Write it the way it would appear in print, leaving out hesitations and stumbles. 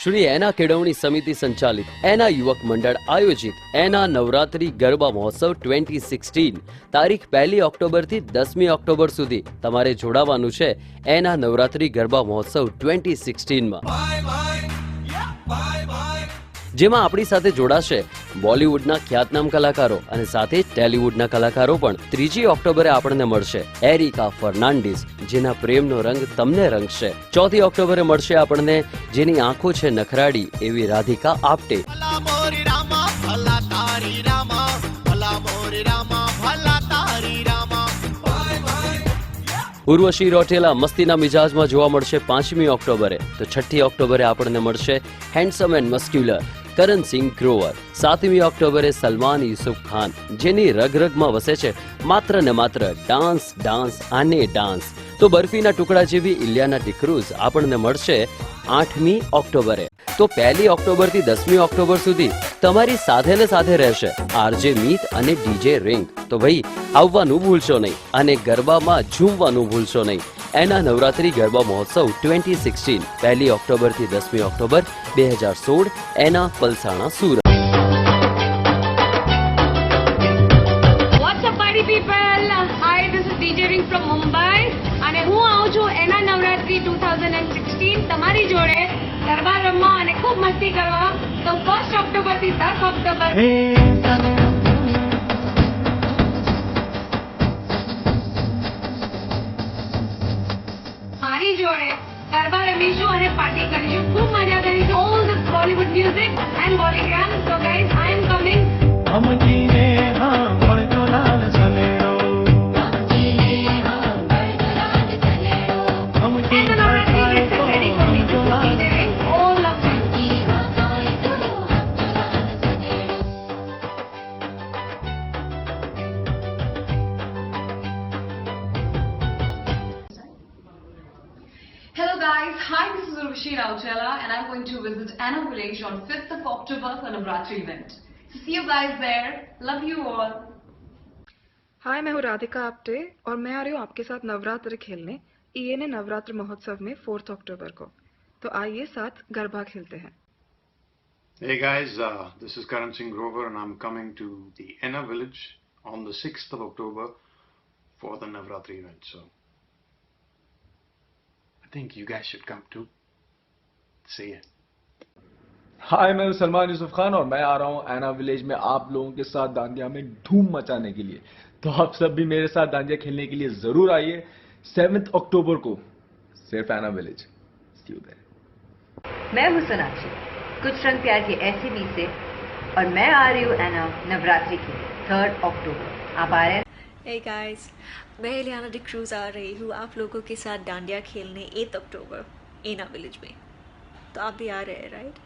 શ્રી એના કેળવણી સમિતિ સંચાલિત એના યુવક મંડળ આયોજિત એના નવરાત્રી ગરબા મહોત્સવ 2016 તારીખ 1 ઓક્ટોબરથી 10મી ઓક્ટોબર સુધી તમારે જોડાવાનું છે એના નવરાત્રી ગરબા મહોત્સવ 2016માં, જેમાં આપણી સાથે જોડાશે બોલિવૂડના ખ્યાતનામ કલાકારો અને સાથે જ ટેલિવૂડના કલાકારો પણ. 3 ઓક્ટોબરે આપણને મળશે એરિકા ફર્નાન્ડીસ, જેના પ્રેમનો રંગ તમને રંગશે. 4 ઓક્ટોબરે મળશે આપણને જેની આંખો છે નખરાડી એવી રાધિકા આપ્ટે. ઉર્વશી રોટેલા મસ્તીના મિજાજમાં જોવા મળશે 5મી ઓક્ટોબરે. તો 6 ઓક્ટોબરે આપણને મળશે handsome and muscular Karan Singh Grover. 7મી ઓક્ટોબરે સલમાન યુસુફ ખાન, જેની રગરગમાં વસે છે માત્ર ને માત્ર ડાન્સ ડાન્સ અને ડાન્સ. તો બરફીના ટુકડા જેવી ઇલિયાના ડિક્રુઝ આપણને મળશે 8મી ઓક્ટોબરે. તો 1 ઓક્ટોબરથી 10મી ઓક્ટોબર સુધી તમારી સાથે ને સાથે રહેશે આરજે મીત અને ડીજે રિંગ. તો ભાઈ આવવાનું ભૂલશો નહીં અને ગરબામાં ઝૂમવાનું ભૂલશો નહીં. એના નવરાત્રી ગરબા મહોત્સવ 2016 1 ઓક્ટોબરથી 10મી ઓક્ટોબર 2016 એના Palsana Surat. What's up party people? Hi, this is DJ Ring from Mumbai અને હું આવું છું એના નવરાત્રી 2016 તમારી જોડે ગરબા રમવા અને ખૂબ મસ્તી કરવા. તો 1 ઓક્ટોબર થી 10 ઓક્ટોબર મારી જોડે ગરબા રમીશું અને પાર્ટી કરીશું, ખૂબ મજા કરીશું. All the Bollywood music and Bollygram. So guys, I am coming. And the Navratri gets ready for me. This is DJ Ring. All of you. Hello guys, hi, this is Urvashi Rautela and I'm going to visit Anna Village on 5th of October for Navratri event. So see you guys there. Love you all. हाय, मैं हूँ राधिका आप्टे और मैं आ रही हूँ आपके साथ नवरात्र खेलने ENA Navratra महोत्सव में 4 अक्टूबर को. तो आइए साथ गरबा खेलते हैं. Hey guys, this is Karan Singh Grover and I'm coming to the Enna village on the 6th of October for the Navratri event. So I think you guys should come too. See ya. हाय, मैं हूं सलमान यूसुफ खान और मैं आ रहा हूं एना village में आप लोगों के साथ दांडिया में धूम मचाने के लिए. तो आप सब भी मेरे साथ दांडिया खेलने के लिए जरूर आइए 7 अक्टूबर को सिर्फ एना विलेज. See you there. मैं हूं सोनाक्षी, कुछ रंग प्यार के ऐसे बीच से और मैं आ रही हूँ एना नवरात्रि के 3 अक्टूबर. आप आ रहे हैं? Hey guys, मैं इलियाना डिक्रूज आ रही हूँ आप लोगों के साथ डांडिया खेलने 8 अक्टूबर एना विलेज में. तो आप भी आ रहे हैं राइट?